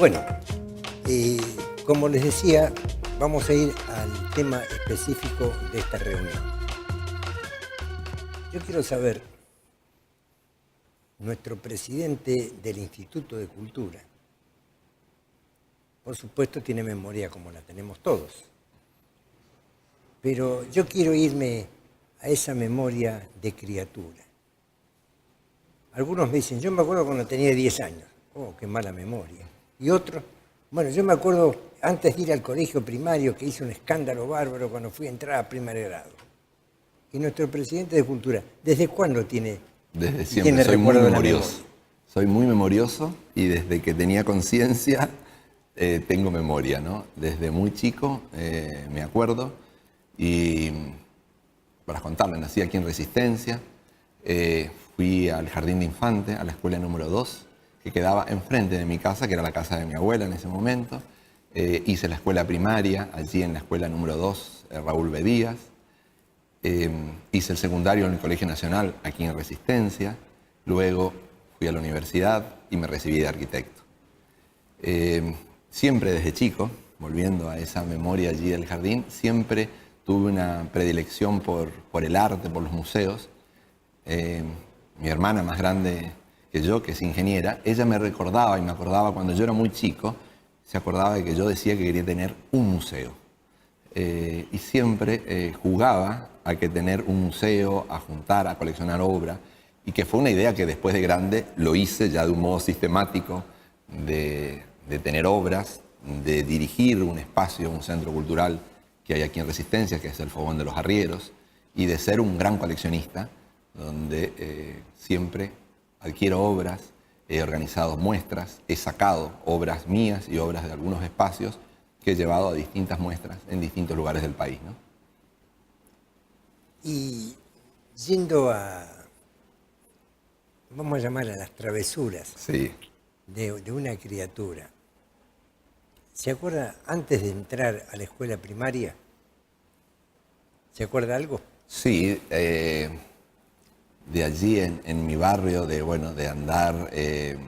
Bueno, como les decía, vamos a ir al tema específico de esta reunión. Yo quiero saber, nuestro presidente del Instituto de Cultura, por supuesto tiene memoria como la tenemos todos, pero yo quiero irme a esa memoria de criatura. Algunos me dicen, yo me acuerdo cuando tenía 10 años. Oh, qué mala memoria. Y otros, bueno, yo me acuerdo antes de ir al colegio primario que hice un escándalo bárbaro cuando fui a entrar a primer grado. Y nuestro presidente de Cultura, ¿desde cuándo tiene? Desde siempre, soy muy memorioso. Soy muy memorioso y desde que tenía conciencia tengo memoria, ¿no? Desde muy chico me acuerdo y para contarles, nací aquí en Resistencia, fui al Jardín de Infantes, a la escuela número 2, que quedaba enfrente de mi casa, que era la casa de mi abuela en ese momento. Hice la escuela primaria, allí en la escuela número 2, Raúl B. Díaz. Hice el secundario en el Colegio Nacional, aquí en Resistencia. Luego fui a la universidad y me recibí de arquitecto. Siempre desde chico, volviendo a esa memoria allí del jardín, siempre tuve una predilección por el arte, por los museos. Mi hermana más grande que yo, que es ingeniera, ella me recordaba y me acordaba cuando yo era muy chico, se acordaba de que yo decía que quería tener un museo. Y siempre jugaba a que tener un museo, a juntar, a coleccionar obra, y que fue una idea que después de grande lo hice ya de un modo sistemático, de tener obras, de dirigir un espacio, un centro cultural que hay aquí en Resistencia, que es el Fogón de los Arrieros, y de ser un gran coleccionista, donde siempre adquiero obras, he organizado muestras, he sacado obras mías y obras de algunos espacios que he llevado a distintas muestras en distintos lugares del país, ¿no? Y yendo a, vamos a llamar a las travesuras Sí. de una criatura, ¿se acuerda antes de entrar a la escuela primaria? ¿Se acuerda algo? Sí, de allí en mi barrio, de andar de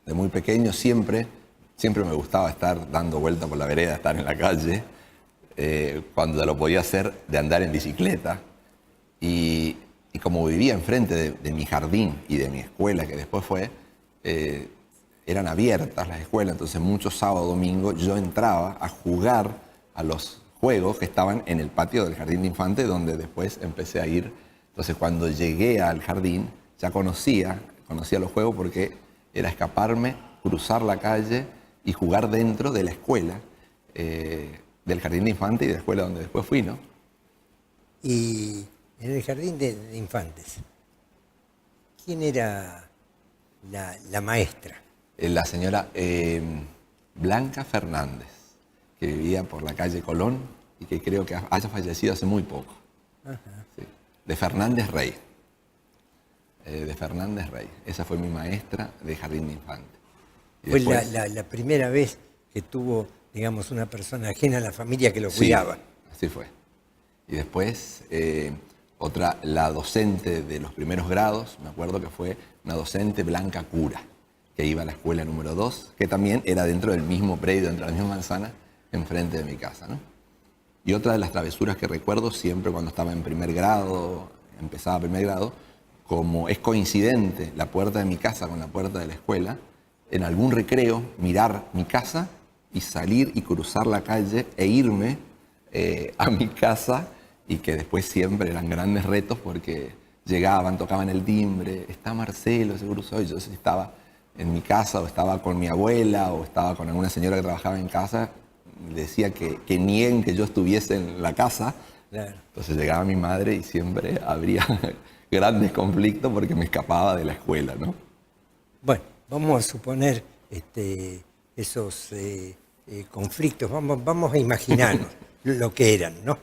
muy pequeño, siempre me gustaba estar dando vuelta por la vereda, estar en la calle, cuando lo podía hacer, de andar en bicicleta. Y como vivía enfrente de mi jardín y de mi escuela, que después fue, eran abiertas las escuelas, entonces muchos sábados, domingos, yo entraba a jugar a los juegos que estaban en el patio del Jardín de Infantes, donde después empecé a ir. Entonces cuando llegué al jardín ya conocía los juegos porque era escaparme, cruzar la calle y jugar dentro de la escuela, del Jardín de Infantes y de la escuela donde después fui, ¿no? Y en el Jardín de Infantes, ¿quién era la maestra? La señora Blanca Fernández, que vivía por la calle Colón y que creo que haya fallecido hace muy poco. Ajá. Sí. De Fernández Rey. Esa fue mi maestra de Jardín de Infantes. Y Fue después, la primera vez que tuvo, digamos, una persona ajena a la familia que lo cuidaba. Así fue. Y después, la docente de los primeros grados, me acuerdo que fue una docente Blanca Cura, que iba a la escuela número 2, que también era dentro del mismo predio, dentro de la misma manzana, enfrente de mi casa, ¿no? Y otra de las travesuras que recuerdo siempre cuando estaba en primer grado, empezaba primer grado, como es coincidente la puerta de mi casa con la puerta de la escuela, en algún recreo mirar mi casa y salir y cruzar la calle e irme a mi casa, y que después siempre eran grandes retos porque llegaban, tocaban el timbre, está Marcelo, seguro soy yo, si estaba en mi casa o estaba con mi abuela o estaba con alguna señora que trabajaba en casa, decía que nieguen que yo estuviese en la casa. Claro. Entonces llegaba mi madre y siempre habría grandes conflictos porque me escapaba de la escuela, ¿no? Bueno, vamos a suponer esos conflictos, vamos a imaginarnos lo que eran, ¿no?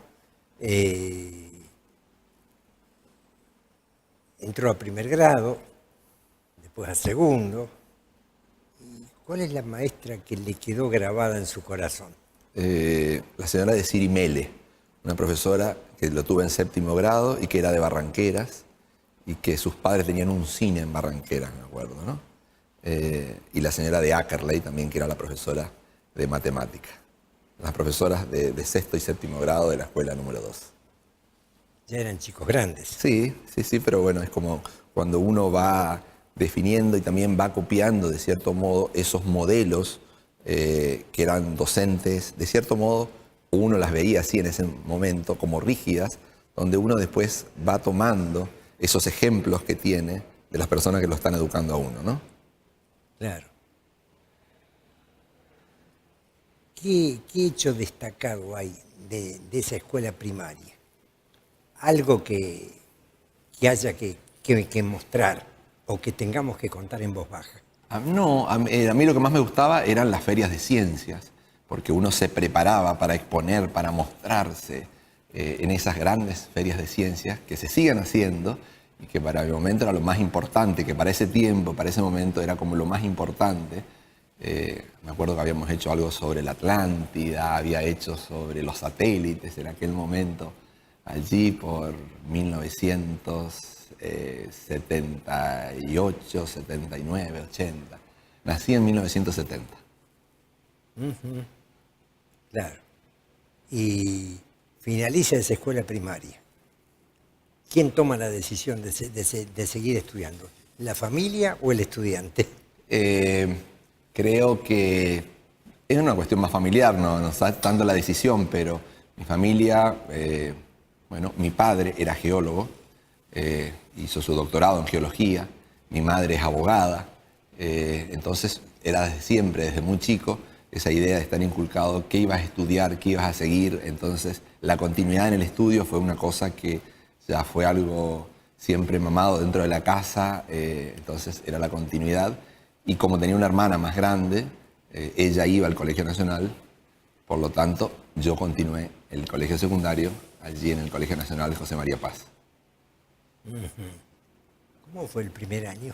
Entró a primer grado, después a segundo. ¿Y cuál es la maestra que le quedó grabada en su corazón? La señora de Cirimele, una profesora que lo tuve en séptimo grado y que era de Barranqueras y que sus padres tenían un cine en Barranqueras, me acuerdo, ¿no? y la señora de Ackerley también, que era la profesora de matemática. Las profesoras de sexto y séptimo grado de la escuela número 2. Ya eran chicos grandes. Sí, sí, sí, pero bueno, es como cuando uno va definiendo y también va copiando de cierto modo esos modelos que eran docentes, de cierto modo uno las veía así en ese momento como rígidas, donde uno después va tomando esos ejemplos que tiene de las personas que lo están educando a uno, ¿no? Claro. ¿Qué hecho destacado hay de esa escuela primaria? Algo que haya que mostrar o que tengamos que contar en voz baja. No, a mí lo que más me gustaba eran las ferias de ciencias, porque uno se preparaba para exponer, para mostrarse en esas grandes ferias de ciencias que se siguen haciendo y que para mi momento era lo más importante, que para ese tiempo, para ese momento era como lo más importante. Me acuerdo que habíamos hecho algo sobre la Atlántida, había hecho sobre los satélites en aquel momento, allí por 1978, 79, 80. Nací en 1970. Claro. Y finaliza esa escuela primaria. ¿Quién toma la decisión de seguir estudiando? ¿La familia o el estudiante? Creo que es una cuestión más familiar, no tanto la decisión, pero mi familia, bueno, mi padre era geólogo, hizo su doctorado en geología, mi madre es abogada, entonces era desde siempre, desde muy chico, esa idea de estar inculcado qué ibas a estudiar, qué ibas a seguir, entonces la continuidad en el estudio fue una cosa que ya fue algo siempre mamado dentro de la casa, entonces era la continuidad. Y como tenía una hermana más grande, ella iba al Colegio Nacional, por lo tanto, yo continué el colegio secundario allí en el Colegio Nacional de José María Paz. ¿Cómo fue el primer año?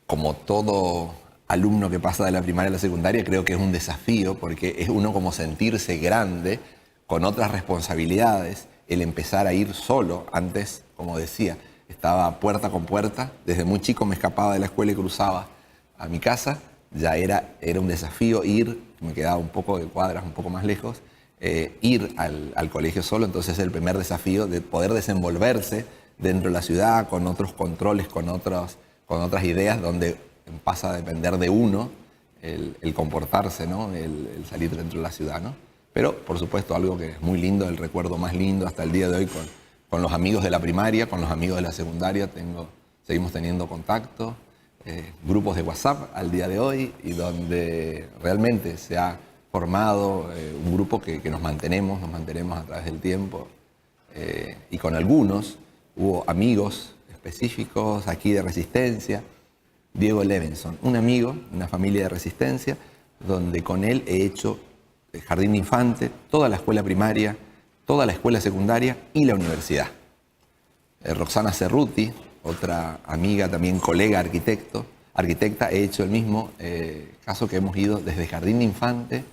Como todo alumno que pasa de la primaria a la secundaria, creo que es un desafío, porque es uno como sentirse grande, con otras responsabilidades, el empezar a ir solo. Antes, como decía, estaba puerta con puerta, desde muy chico me escapaba de la escuela y cruzaba a mi casa, ya era un desafío ir, me quedaba un poco de cuadras, un poco más lejos, ir al colegio solo, entonces el primer desafío de poder desenvolverse dentro de la ciudad, con otros controles, con otras ideas, donde pasa a depender de uno el comportarse, ¿no? el salir dentro de la ciudad, ¿no? Pero, por supuesto, algo que es muy lindo, el recuerdo más lindo hasta el día de hoy con los amigos de la primaria, con los amigos de la secundaria, seguimos teniendo contacto, grupos de WhatsApp al día de hoy, y donde realmente se ha formado un grupo que nos mantenemos a través del tiempo, y con algunos hubo amigos específicos aquí de Resistencia. Diego Levinson, un amigo, una familia de Resistencia, donde con él he hecho el jardín de infante, toda la escuela primaria, toda la escuela secundaria y la universidad. Roxana Cerruti, otra amiga, también colega arquitecta, he hecho el mismo caso, que hemos ido desde jardín de infante,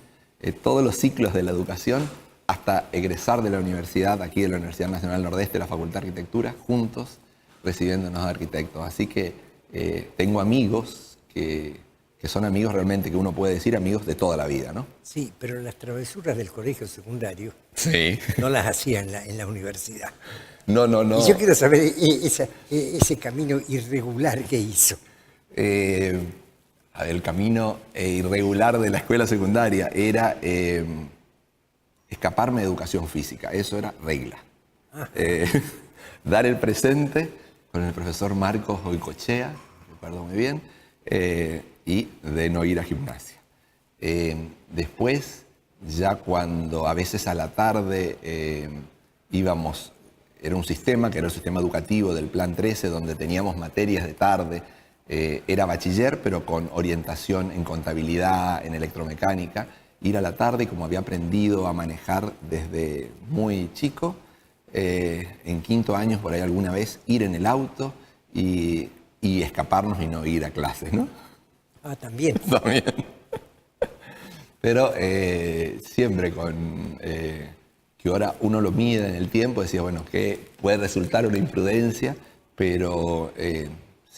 todos los ciclos de la educación, hasta egresar de la universidad, aquí de la Universidad Nacional Nordeste, la Facultad de Arquitectura, juntos recibiéndonos de arquitectos. Así que tengo amigos que son amigos realmente, que uno puede decir amigos de toda la vida, ¿no? Sí, pero las travesuras del colegio secundario Sí. no las hacía en la universidad. No. Y yo quiero saber ese camino irregular que hizo. El camino irregular de la escuela secundaria era escaparme de educación física, eso era regla. Dar el presente con el profesor Marcos Oicochea, recuerdo muy bien, y de no ir a gimnasia. Después, ya cuando a veces a la tarde íbamos, era un sistema que era el sistema educativo del Plan 13, donde teníamos materias de tarde, era bachiller, pero con orientación en contabilidad, en electromecánica, ir a la tarde, y como había aprendido a manejar desde muy chico, en quinto año, por ahí alguna vez, ir en el auto y escaparnos y no ir a clases, ¿no? Ah, también. También. Pero siempre con que ahora uno lo mide en el tiempo, decía, bueno, que puede resultar una imprudencia, pero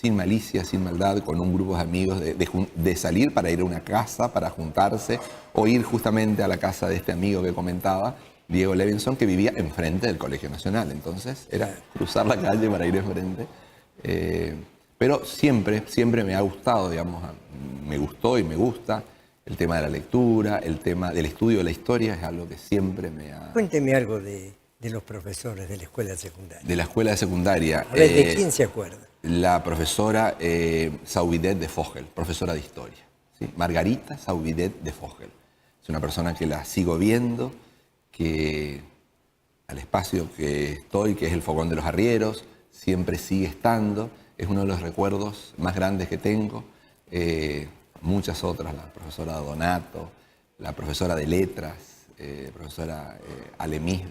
sin malicia, sin maldad, con un grupo de amigos, de salir para ir a una casa, para juntarse, o ir justamente a la casa de este amigo que comentaba, Diego Levinson, que vivía enfrente del Colegio Nacional. Entonces era cruzar la calle para ir enfrente. Pero siempre me ha gustado, digamos, me gustó y me gusta el tema de la lectura, el tema del estudio de la historia, es algo que siempre me ha... Cuénteme algo de los profesores de la escuela secundaria. De la escuela secundaria. A ver, ¿de quién se acuerda? La profesora Sauvidet de Fogel, profesora de historia. ¿Sí? Margarita Sauvidet de Fogel. Es una persona que la sigo viendo, que al espacio que estoy, que es el Fogón de los Arrieros, siempre sigue estando. Es uno de los recuerdos más grandes que tengo. Muchas otras, la profesora Donato, la profesora de letras, profesora Alemis,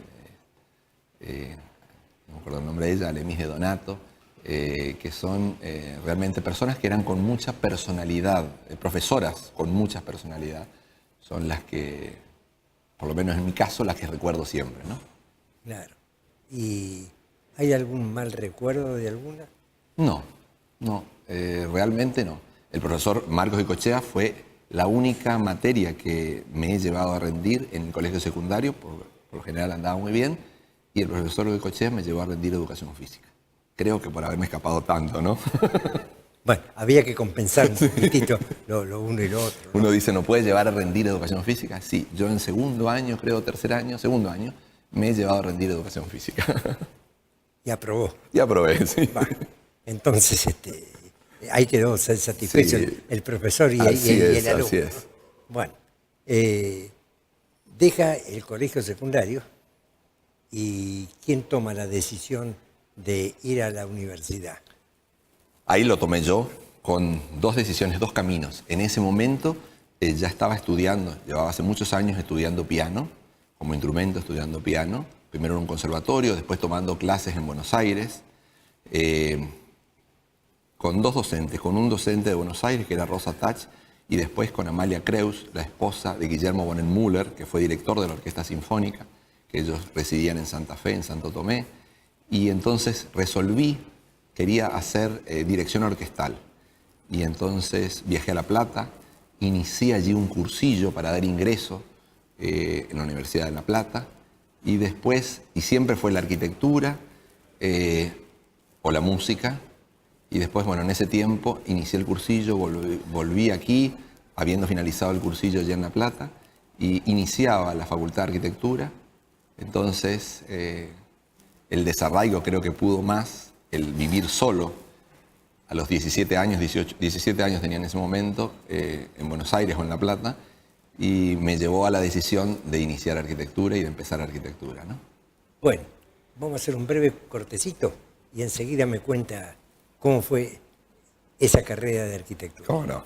no me acuerdo el nombre de ella, Alemis de Donato, que son realmente personas que eran con mucha personalidad, profesoras con mucha personalidad, son las que, por lo menos en mi caso, las que recuerdo siempre, ¿no? Claro. ¿Y hay algún mal recuerdo de alguna? No, realmente no. El profesor Marcos Icochea fue la única materia que me he llevado a rendir en el colegio secundario, por lo general andaba muy bien, y el profesor Icochea me llevó a rendir educación física. Creo que por haberme escapado tanto, ¿no? Bueno, había que compensar un poquitito lo uno y lo otro, ¿no? Uno dice, ¿no puede llevar a rendir educación física? Sí, yo en segundo año, segundo año, me he llevado a rendir educación física. Y aprobó. Y aprobé, sí. Bueno, entonces, ahí quedó satisfecho Sí. el profesor y Así el es, alumno. así es. Bueno, deja el colegio secundario y ¿quién toma la decisión de ir a la universidad? Ahí lo tomé yo con dos decisiones, dos caminos. En ese momento ya estaba estudiando, llevaba hace muchos años estudiando piano, como instrumento estudiando piano, primero en un conservatorio, después tomando clases en Buenos Aires, con dos docentes, con un docente de Buenos Aires que era Rosa Tach, y después con Amalia Creus, la esposa de Guillermo Bonenmüller, que fue director de la Orquesta Sinfónica, que ellos residían en Santa Fe, en Santo Tomé, y entonces resolví, quería hacer dirección orquestal, y entonces viajé a La Plata, inicié allí un cursillo para dar ingreso en la Universidad de La Plata, y después, y siempre fue la arquitectura o la música, y después, bueno, en ese tiempo inicié el cursillo, volví aquí, habiendo finalizado el cursillo ya en La Plata, y iniciaba la Facultad de Arquitectura. Entonces, el desarraigo creo que pudo más, el vivir solo, a los 17 años, 17 años tenía en ese momento, en Buenos Aires o en La Plata, y me llevó a la decisión de iniciar arquitectura y de empezar arquitectura, ¿no? Bueno, vamos a hacer un breve cortecito y enseguida me cuenta cómo fue esa carrera de arquitectura. ¿Cómo no?